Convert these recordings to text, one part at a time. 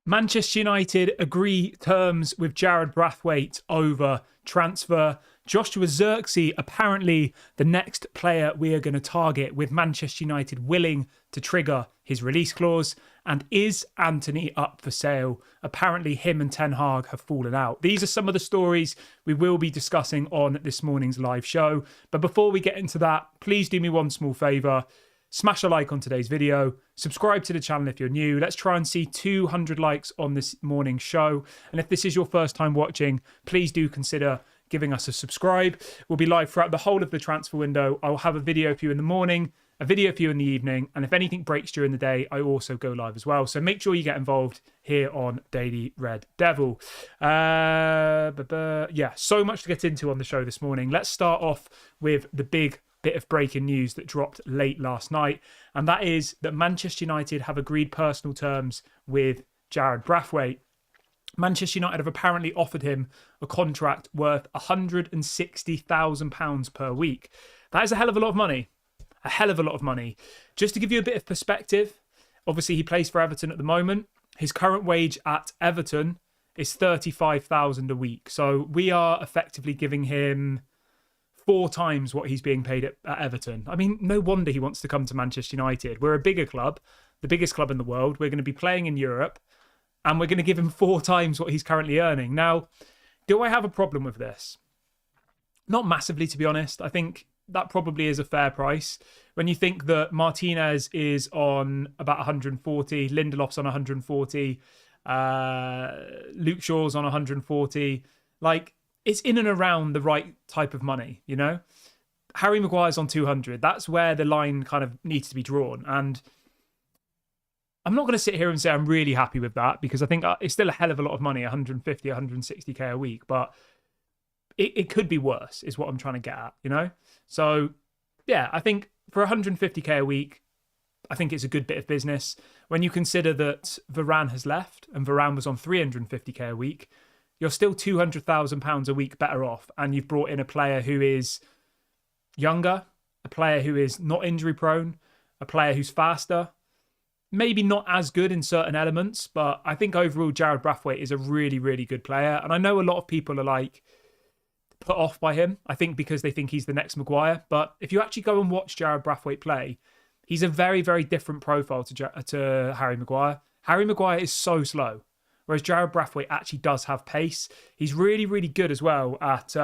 Manchester United agree terms with Jared Brathwaite over transfer. Joshua Zirkzee, apparently the next player we are going to target, with Manchester United willing to trigger his release clause. And is Anthony up for sale? Apparently him and Ten Hag have fallen out. These are some of the stories we will be discussing on this morning's live show. But before we get into that, please do me one small favour. Smash a like on today's video. Subscribe to the channel if you're new. Let's try and see 200 likes on this morning's show. And if this is your first time watching, please do consider giving us a subscribe. We'll be live throughout the whole of the transfer window. I'll have a video for you in the morning, a video for you in the evening. And if anything breaks during the day, I also go live as well. So make sure you get involved here on Daily Red Devil. Yeah, so much to get into on the show this morning. Let's start off with the big bit of breaking news that dropped late last night, and that is that Manchester United have agreed personal terms with Jared Brathwaite. Manchester United have apparently offered him a contract worth £160,000 per week. That is a hell of a lot of money. A hell of a lot of money. Just to give you a bit of perspective, obviously he plays for Everton at the moment. His current wage at Everton is £35,000 a week. So we are effectively giving him 4 times what he's being paid at Everton. I mean, no wonder he wants to come to Manchester United. We're a bigger club, the biggest club in the world. We're going to be playing in Europe, and we're going to give him 4 times what he's currently earning. Now, do I have a problem with this? Not massively, to be honest. I think that probably is a fair price. When you think that Martinez is on about 140, Lindelof's on 140, Luke Shaw's on 140, it's in and around the right type of money, you know? Harry Maguire's on 200. That's where the line kind of needs to be drawn. And I'm not going to sit here and say I'm really happy with that, because I think it's still a hell of a lot of money, 150, 160k a week. But it could be worse, is what I'm trying to get at, you know? So, yeah, I think for 150k a week, I think it's a good bit of business. When you consider that Varane has left and Varane was on 350k a week, you're still £200,000 a week better off, and you've brought in a player who is younger, a player who is not injury prone, a player who's faster, maybe not as good in certain elements, but I think overall Jared Brathwaite is a really, really good player. And I know a lot of people are put off by him, I think because they think he's the next Maguire. But if you actually go and watch Jared Brathwaite play, he's a very, very different profile to Harry Maguire. Harry Maguire is so slow, whereas Jared Brathwaite actually does have pace. He's really, really good as well at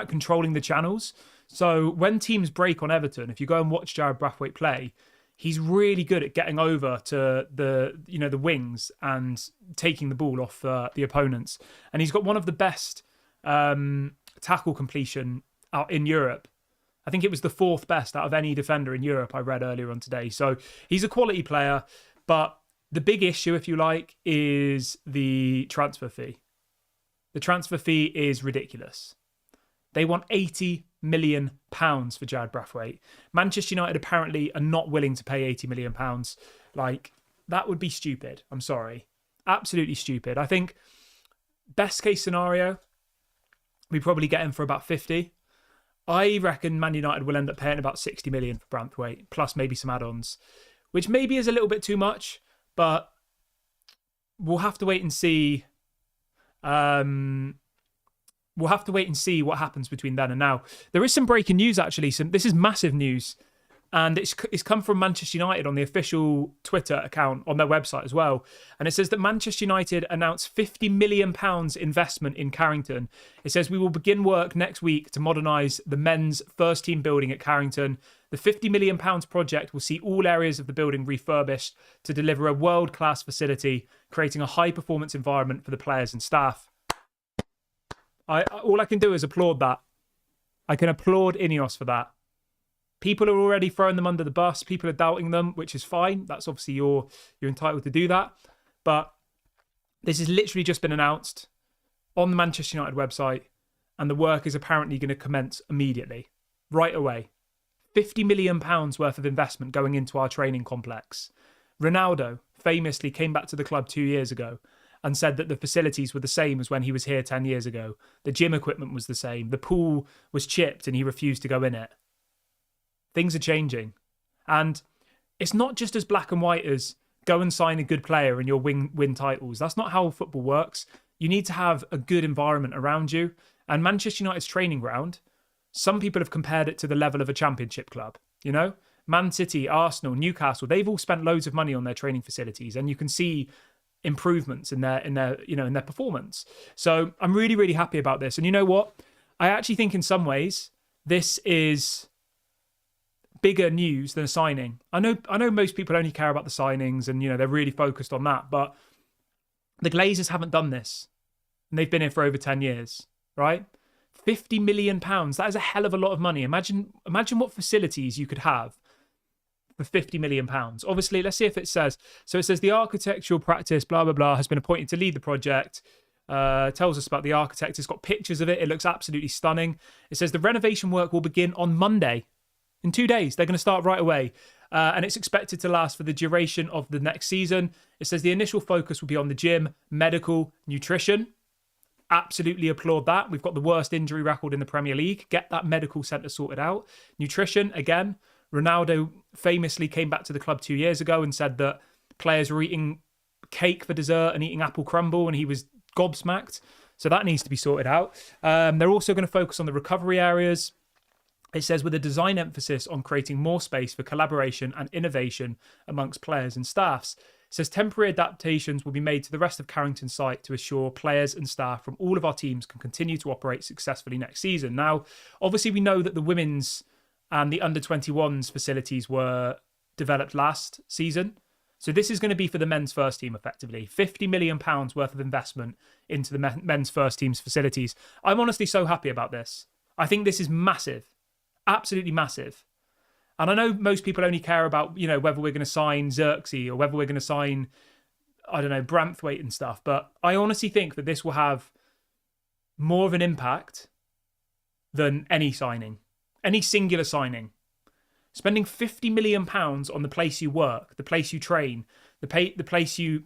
controlling the channels. So when teams break on Everton, if you go and watch Jared Brathwaite play, he's really good at getting over to the wings and taking the ball off the opponents. And he's got one of the best tackle completion out in Europe. I think it was the 4th best out of any defender in Europe, I read earlier on today. So he's a quality player, but the big issue, if you like, is the transfer fee. The transfer fee is ridiculous. They want £80 million for Jared Brathwaite. Manchester United apparently are not willing to pay £80 million. That would be stupid. I'm sorry. Absolutely stupid. I think best case scenario, we probably get him for about 50. I reckon Man United will end up paying about 60 million for Branthwaite, plus maybe some add-ons, which maybe is a little bit too much. But we'll have to wait and see. We'll have to wait and see what happens between then and now. There is some breaking news, actually. This is massive news. And it's come from Manchester United on the official Twitter account on their website as well. And it says that Manchester United announced £50 million investment in Carrington. It says we will begin work next week to modernise the men's first team building at Carrington. The £50 million project will see all areas of the building refurbished to deliver a world-class facility, creating a high-performance environment for the players and staff. All I can do is applaud that. I can applaud Ineos for that. People are already throwing them under the bus. People are doubting them, which is fine. That's obviously you're entitled to do that. But this has literally just been announced on the Manchester United website, and the work is apparently going to commence immediately, right away. £50 million worth of investment going into our training complex. Ronaldo famously came back to the club 2 years ago and said that the facilities were the same as when he was here 10 years ago. The gym equipment was the same. The pool was chipped and he refused to go in it. Things are changing. And it's not just as black and white as go and sign a good player and you'll win titles. That's not how football works. You need to have a good environment around you. And Manchester United's training ground, some people have compared it to the level of a championship club. You know, Man City, Arsenal, Newcastle, they've all spent loads of money on their training facilities, and you can see improvements in their performance. So I'm really, really happy about this. And you know what? I actually think in some ways this is bigger news than a signing. I know most people only care about the signings and, they're really focused on that, but the Glazers haven't done this and they've been here for over 10 years, right? £50 million. That is a hell of a lot of money. Imagine what facilities you could have for £50 million. Obviously, let's see if it says. So it says the architectural practice, blah, blah, blah, has been appointed to lead the project. Tells us about the architect. It's got pictures of it. It looks absolutely stunning. It says the renovation work will begin on Monday. In 2 days, they're going to start right away. And it's expected to last for the duration of the next season. It says the initial focus will be on the gym, medical, nutrition. Absolutely applaud that. We've got the worst injury record in the Premier League. Get that medical centre sorted out. Nutrition, again, Ronaldo famously came back to the club 2 years ago and said that players were eating cake for dessert and eating apple crumble, and he was gobsmacked. So that needs to be sorted out. They're also going to focus on the recovery areas. It says with a design emphasis on creating more space for collaboration and innovation amongst players and staffs. It says temporary adaptations will be made to the rest of Carrington site to assure players and staff from all of our teams can continue to operate successfully next season. Now, obviously, we know that the women's and the under-21s facilities were developed last season. So this is going to be for the men's first team, effectively. £50 million worth of investment into the men's first team's facilities. I'm honestly so happy about this. I think this is massive. Absolutely massive. And I know most people only care about, whether we're going to sign Zirkzee or whether we're going to sign, Branthwaite and stuff. But I honestly think that this will have more of an impact than any signing, any singular signing. Spending £50 million on the place you work, the place you train, the place you,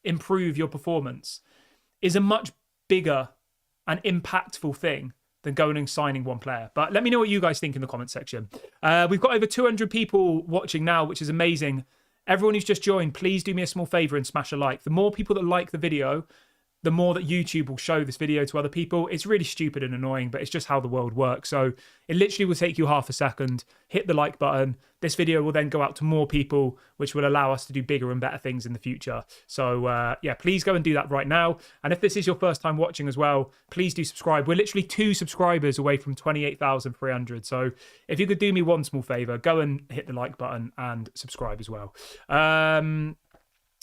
improve your performance is a much bigger and impactful thing than going and signing one player. But let me know what you guys think in the comment section. We've got over 200 people watching now, which is amazing. Everyone who's just joined, please do me a small favor and smash a like. The more people that like the video, the more that YouTube will show this video to other people. It's really stupid and annoying, but it's just how the world works. So it literally will take you half a second. Hit the like button. This video will then go out to more people, which will allow us to do bigger and better things in the future. So please go and do that right now. And if this is your first time watching as well, please do subscribe. We're literally 2 subscribers away from 28,300. So if you could do me one small favor, go and hit the like button and subscribe as well.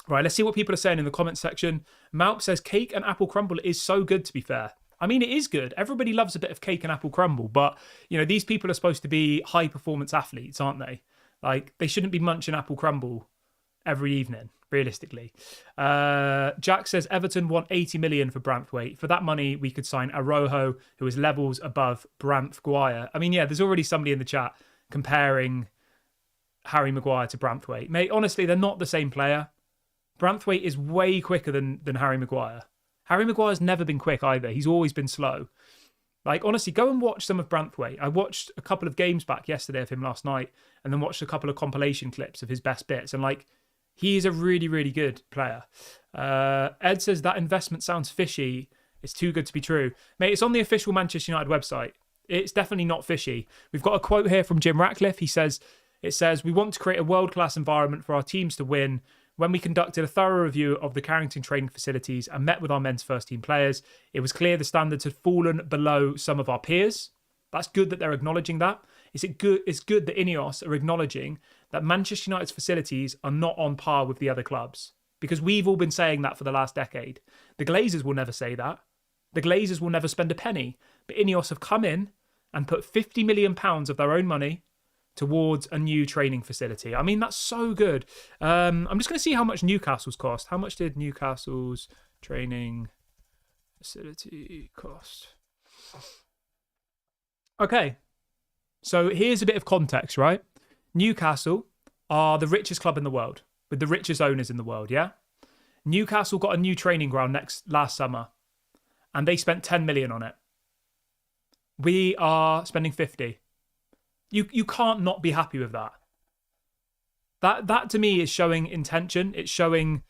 Right, let's see what people are saying in the comment section. Malp says, cake and apple crumble is so good, to be fair. I mean, it is good. Everybody loves a bit of cake and apple crumble, but, these people are supposed to be high-performance athletes, aren't they? Like, they shouldn't be munching apple crumble every evening, realistically. Jack says, Everton want 80 million for Branthwaite. For that money, we could sign Arojo, who is levels above Branthwaite. I mean, yeah, there's already somebody in the chat comparing Harry Maguire to Branthwaite. Mate, honestly, they're not the same player. Branthwaite is way quicker than Harry Maguire. Harry Maguire's never been quick either. He's always been slow. Like, honestly, go and watch some of Branthwaite. I watched a couple of games back yesterday of him last night and then watched a couple of compilation clips of his best bits. And, he is a really, really good player. Ed says that investment sounds fishy. It's too good to be true. Mate, it's on the official Manchester United website. It's definitely not fishy. We've got a quote here from Jim Ratcliffe. It says, we want to create a world-class environment for our teams to win. When we conducted a thorough review of the Carrington training facilities and met with our men's first team players, it was clear the standards had fallen below some of our peers. That's good that they're acknowledging that. It's good that Ineos are acknowledging that Manchester United's facilities are not on par with the other clubs, because we've all been saying that for the last decade. The Glazers will never say that. The Glazers will never spend a penny. But Ineos have come in and put £50 million of their own money towards a new training facility. I mean, that's so good. I'm just going to see how much Newcastle's cost. How much did Newcastle's training facility cost? Okay, so here's a bit of context, right? Newcastle are the richest club in the world, with the richest owners in the world, yeah? Newcastle got a new training ground last summer, and they spent 10 million on it. We are spending 50. You can't not be happy with that. That to me is showing intention. It's showing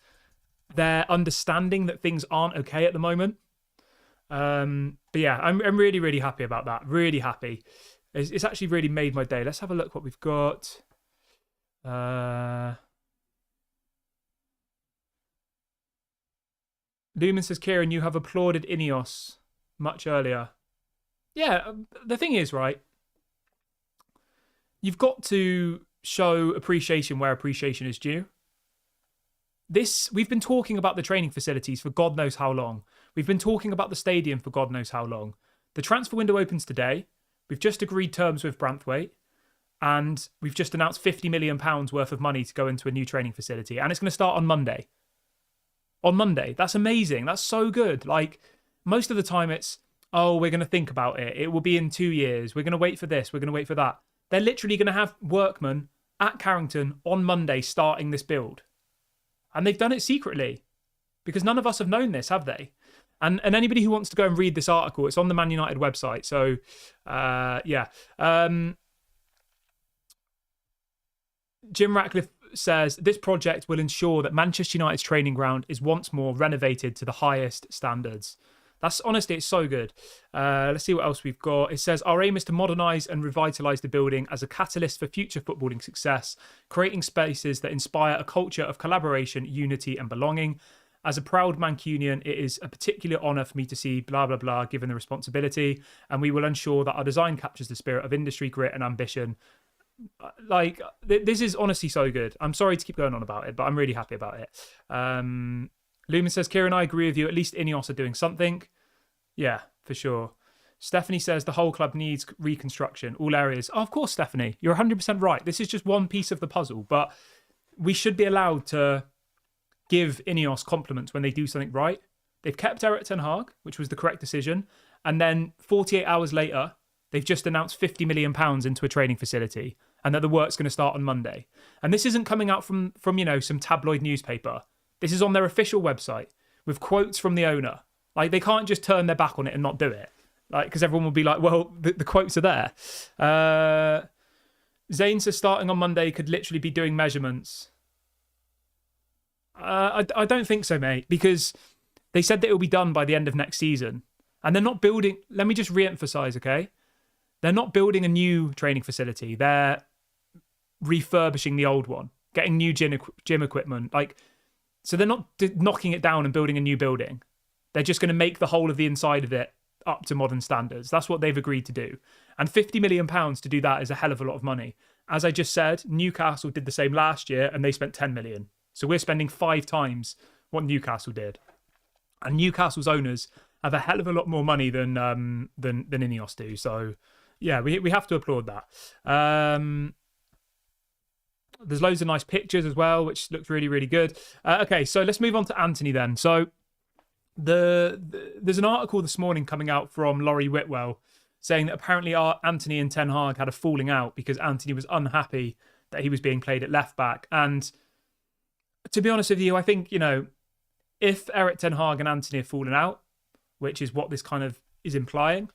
their understanding that things aren't okay at the moment. But yeah, I'm really, really happy about that. Really happy. It's actually really made my day. Let's have a look what we've got. Lumen says, Kieran, you have applauded Ineos much earlier. Yeah, the thing is, right, you've got to show appreciation where appreciation is due. We've been talking about the training facilities for God knows how long. We've been talking about the stadium for God knows how long. The transfer window opens today. We've just agreed terms with Branthwaite, and we've just announced £50 million worth of money to go into a new training facility, and it's going to start on Monday. On Monday. That's amazing. That's so good. Like, most of the time it's, oh, we're going to think about it. It will be in 2 years. We're going to wait for this. We're going to wait for that. They're literally going to have workmen at Carrington on Monday starting this build. And they've done it secretly because none of us have known this, have they? And anybody who wants to go and read this article, it's on the Man United website. So, yeah. Jim Ratcliffe says, this project will ensure that Manchester United's training ground is once more renovated to the highest standards. That's honestly, it's so good. Let's see what else we've got. It says, our aim is to modernise and revitalise the building as a catalyst for future footballing success, creating spaces that inspire a culture of collaboration, unity and belonging. As a proud Mancunian, it is a particular honour for me to see blah, blah, blah, given the responsibility, and we will ensure that our design captures the spirit of industry, grit and ambition. Like, this is honestly so good. I'm sorry to keep going on about it, but I'm really happy about it. Lumen says, Kieran, I agree with you. At least Ineos are doing something. Yeah, for sure. Stephanie says the whole club needs reconstruction, all areas. Oh, of course, Stephanie, you're 100% right. This is just one piece of the puzzle, but we should be allowed to give Ineos compliments when they do something right. They've kept Erik ten Hag, which was the correct decision. And then 48 hours later, they've just announced £50 million into a training facility and that the work's going to start on Monday. And this isn't coming out from some tabloid newspaper. This is on their official website with quotes from the owner. Like, they can't just turn their back on it and not do it. Like, because everyone will be like, well, the quotes are there. Zane says starting on Monday could literally be doing measurements. I don't think so, mate, because they said that it'll be done by the end of next season. And they're not building... Let me just re-emphasise, okay? They're not building a new training facility. They're refurbishing the old one, getting new gym equipment. Like, so they're not knocking it down and building a new building. They're just going to make the whole of the inside of it up to modern standards. That's what they've agreed to do. And £50 million to do that is a hell of a lot of money. As I just said, Newcastle did the same last year and they spent 10 million. So we're spending 5 times what Newcastle did. And Newcastle's owners have a hell of a lot more money than Ineos do. So yeah, we have to applaud that. There's loads of nice pictures as well, which looks really, really good. Okay, so let's move on to Anthony then. So there's an article this morning coming out from Laurie Whitwell saying that apparently Anthony and Ten Hag had a falling out because Anthony was unhappy that he was being played at left back. And to be honest with you, I think, if Erik ten Hag and Anthony have fallen out, which is what this kind of is implying,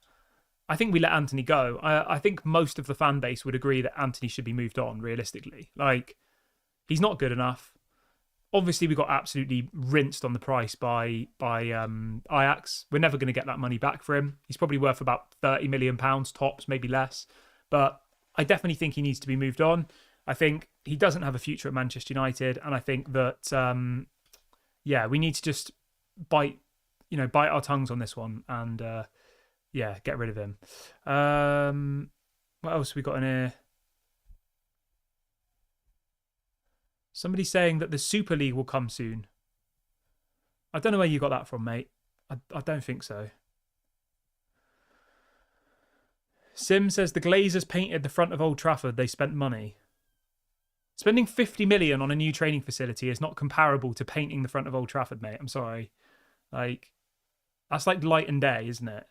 I think we let Anthony go. I think most of the fan base would agree that Anthony should be moved on, realistically. Like, he's not good enough. Obviously, we got absolutely rinsed on the price by Ajax. We're never going to get that money back for him. He's probably worth about £30 million tops, maybe less. But I definitely think he needs to be moved on. I think he doesn't have a future at Manchester United. And I think that, we need to just bite our tongues on this one and, get rid of him. What else have we got in here? Somebody's saying that the Super League will come soon. I don't know where you got that from, mate. I don't think so. Sim says the Glazers painted the front of Old Trafford. They spent money. Spending 50 million on a new training facility is not comparable to painting the front of Old Trafford, mate. I'm sorry. Like, that's like light and day, isn't it?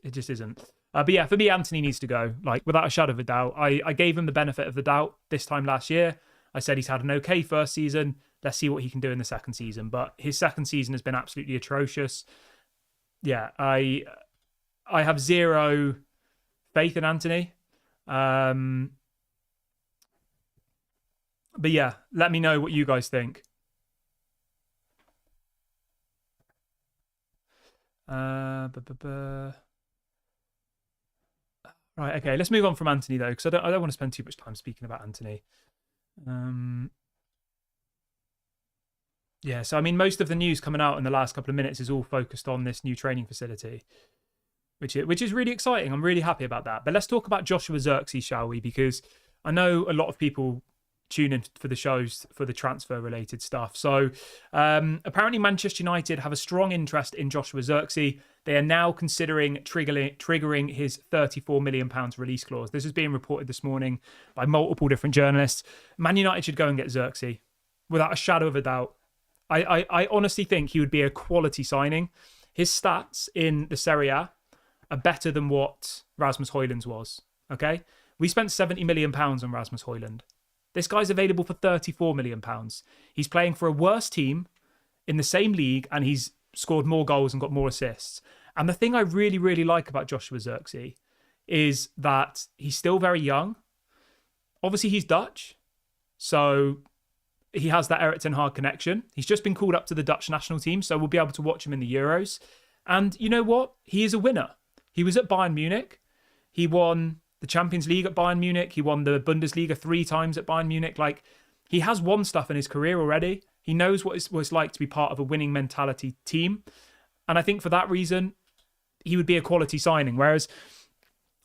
It just isn't. But yeah, for me, Anthony needs to go. Like, without a shadow of a doubt. I gave him the benefit of the doubt this time last year. I said he's had an okay first season. Let's see what he can do in the second season. But his second season has been absolutely atrocious. Yeah, I have zero faith in Anthony. But yeah, let me know what you guys think. Right, okay, let's move on from Anthony though, because I don't want to spend too much time speaking about Anthony. Yeah, so I mean, most of the news coming out in the last couple of minutes is all focused on this new training facility, which is really exciting. I'm really happy about that. But let's talk about Joshua Zirkzee, shall we? Because I know a lot of people tune in for the shows for the transfer related stuff. So apparently Manchester United have a strong interest in Joshua Zirkzee. They are now considering triggering his £34 million release clause. This is being reported this morning by multiple different journalists. Man United should go and get Zirkzee without a shadow of a doubt. I honestly think he would be a quality signing. His stats in the Serie A are better than what Rasmus Højlund's was. Okay? We spent £70 million on Rasmus Højlund. This guy's available for £34 million. He's playing for a worse team in the same league, and he's scored more goals and got more assists. And the thing I really, really like about Joshua Zirkzee is that he's still very young. Obviously, he's Dutch, so he has that Erik ten Hag connection. He's just been called up to the Dutch national team, so we'll be able to watch him in the Euros. And you know what? He is a winner. He was at Bayern Munich. He won the Champions League at Bayern Munich. He won the Bundesliga 3 times at Bayern Munich. Like, he has won stuff in his career already. He knows what it's like to be part of a winning mentality team. And I think for that reason, he would be a quality signing. Whereas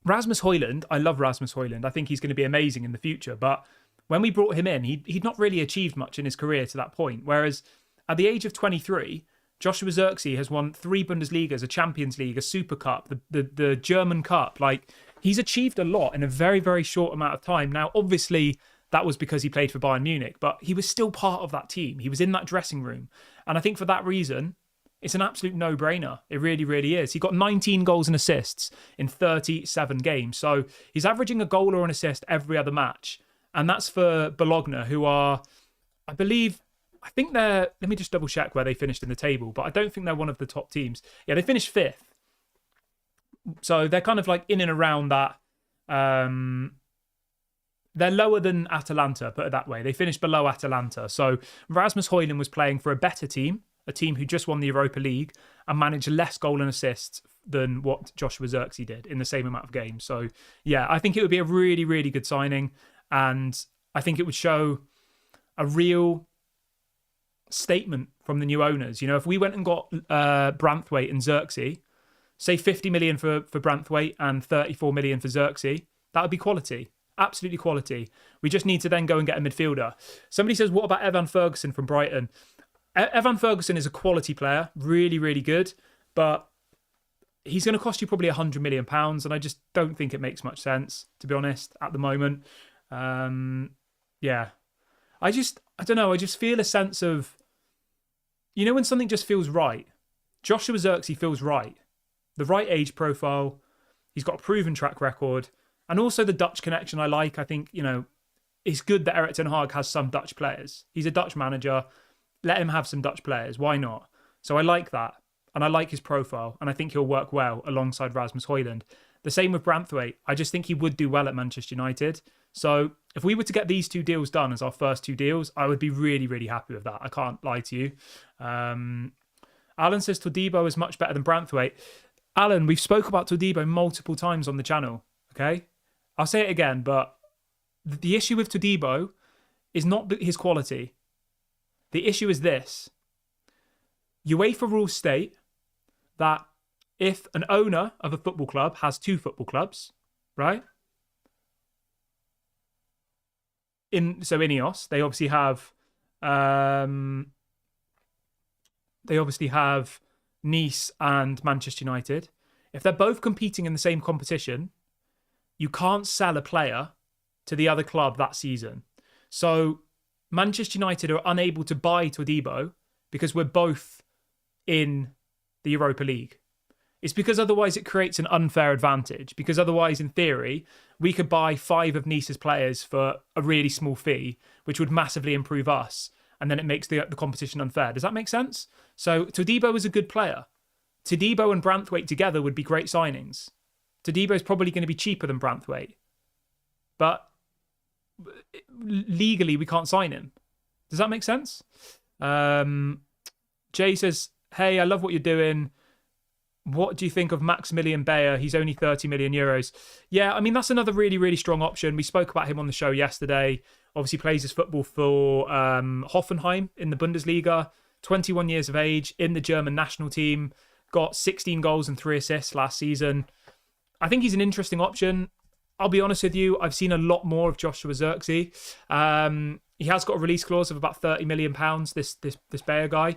Rasmus Højlund, I love Rasmus Højlund. I think he's going to be amazing in the future. But when we brought him in, he'd not really achieved much in his career to that point. Whereas at the age of 23, Joshua Zirkzee has won 3 Bundesligas, a Champions League, a Super Cup, the German Cup. Like, he's achieved a lot in a very, very short amount of time. Now, obviously, that was because he played for Bayern Munich, but he was still part of that team. He was in that dressing room. And I think for that reason, it's an absolute no-brainer. It really, really is. He got 19 goals and assists in 37 games. So he's averaging a goal or an assist every other match. And that's for Bologna, who are, I think they're, let me just double check where they finished in the table, but I don't think they're one of the top teams. Yeah, they finished 5th. So they're kind of like in and around that. They're lower than Atalanta, put it that way. They finished below Atalanta. So Rasmus Højlund was playing for a better team, a team who just won the Europa League and managed less goal and assists than what Joshua Zirkzee did in the same amount of games. So yeah, I think it would be a really, really good signing. And I think it would show a real statement from the new owners. You know, if we went and got Branthwaite and Zirkzee, say 50 million for Branthwaite and 34 million for Zirkzee, that would be quality. Absolutely quality. We just need to then go and get a midfielder. Somebody says, what about Evan Ferguson from Brighton? Evan Ferguson is a quality player, really, really good, but he's going to cost you probably £100 million, and I just don't think it makes much sense, to be honest, at the moment. Yeah. I don't know, I just feel a sense of, you know, when something just feels right. Joshua Zirkzee feels right. The right age profile. He's got a proven track record. And also the Dutch connection I like. I think, you know, it's good that Erik ten Hag has some Dutch players. He's a Dutch manager. Let him have some Dutch players. Why not? So I like that. And I like his profile. And I think he'll work well alongside Rasmus Højlund. The same with Branthwaite. I just think he would do well at Manchester United. So if we were to get these 2 deals done as our first 2 deals, I would be really, really happy with that. I can't lie to you. Alan says Todibo is much better than Branthwaite. Alan, we've spoke about Todibo multiple times on the channel. Okay? I'll say it again, but the issue with Todibo is not his quality. The issue is this. UEFA rules state that if an owner of a football club has 2 football clubs, right? In Ineos, they obviously have Nice and Manchester United. If they're both competing in the same competition, you can't sell a player to the other club that season. So Manchester United are unable to buy Todibo because we're both in the Europa League. It's because otherwise it creates an unfair advantage. Because otherwise, in theory, we could buy 5 of Nice's players for a really small fee, which would massively improve us. And then it makes the competition unfair. Does that make sense? So Todibo is a good player. Todibo and Branthwaite together would be great signings. Todibo is probably going to be cheaper than Branthwaite. But legally we can't sign him. Does that make sense? Jay says, hey, I love what you're doing. What do you think of Maximilian Bayer? He's only 30 million euros. Yeah, I mean, that's another really, really strong option. We spoke about him on the show yesterday. Obviously plays his football for Hoffenheim in the Bundesliga. 21 years of age, in the German national team. Got 16 goals and 3 assists last season. I think he's an interesting option. I'll be honest with you, I've seen a lot more of Joshua Zirkzee. He has got a release clause of about £30 million, this Bayer guy.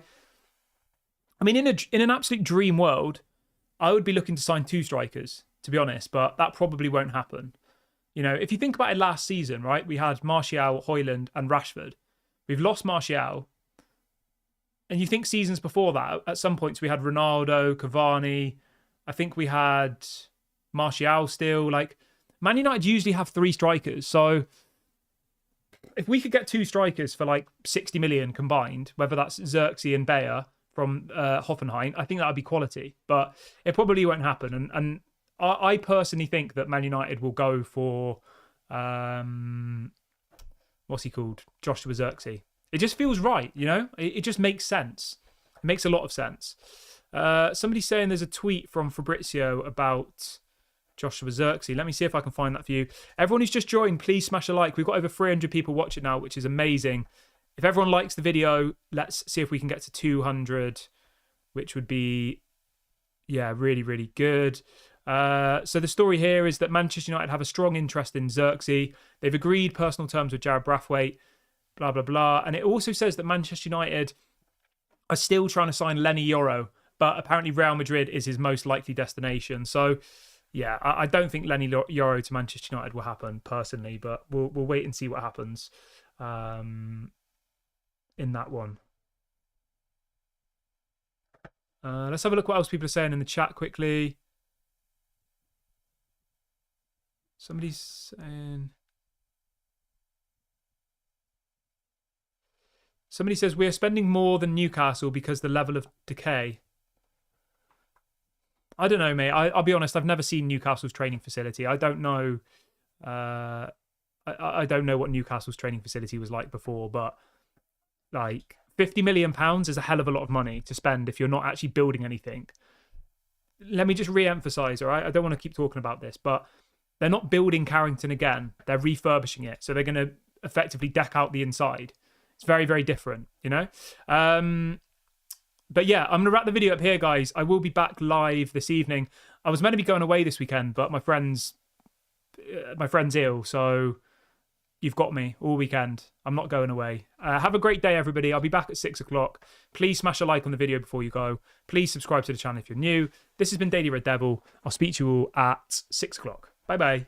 I mean, in an absolute dream world, I would be looking to sign 2 strikers, to be honest, but that probably won't happen. You know, if you think about it last season, right, we had Martial, Højlund, and Rashford. We've lost Martial. And you think seasons before that, at some points we had Ronaldo, Cavani. I think we had Martial still. Like, Man United usually have 3 strikers. So if we could get 2 strikers for like 60 million combined, whether that's Zirkzee and Bayer from Hoffenheim, I think that would be quality. But it probably won't happen. And I personally think that Man United will go for, what's he called? Joshua Zirkzee. It just feels right, you know? It just makes sense. It makes a lot of sense. Somebody's saying there's a tweet from Fabrizio about Joshua Zirkzee. Let me see if I can find that for you. Everyone who's just joined, please smash a like. We've got over 300 people watching now, which is amazing. If everyone likes the video, let's see if we can get to 200, which would be, yeah, really, really good. So the story here is that Manchester United have a strong interest in Zirkzee. They've agreed personal terms with Jared Brathwaite, blah, blah, blah. And it also says that Manchester United are still trying to sign Lenny Yoro, but apparently Real Madrid is his most likely destination. So, yeah, I don't think Lenny Yoro to Manchester United will happen personally, but we'll wait and see what happens in that one. Let's have a look what else people are saying in the chat quickly. Somebody's saying... Somebody says, we're spending more than Newcastle because the level of decay. I don't know, mate. I'll be honest, I've never seen Newcastle's training facility. I don't know. I don't know what Newcastle's training facility was like before, but like £50 million is a hell of a lot of money to spend if you're not actually building anything. Let me just re-emphasize, all right? I don't want to keep talking about this, but they're not building Carrington again. They're refurbishing it. So they're going to effectively deck out the inside. It's very, very different, you know? But yeah, I'm going to wrap the video up here, guys. I will be back live this evening. I was meant to be going away this weekend, but my friend's ill, so you've got me all weekend. I'm not going away. Have a great day, everybody. I'll be back at 6 o'clock. Please smash a like on the video before you go. Please subscribe to the channel if you're new. This has been Daily Red Devil. I'll speak to you all at 6 o'clock. Bye-bye.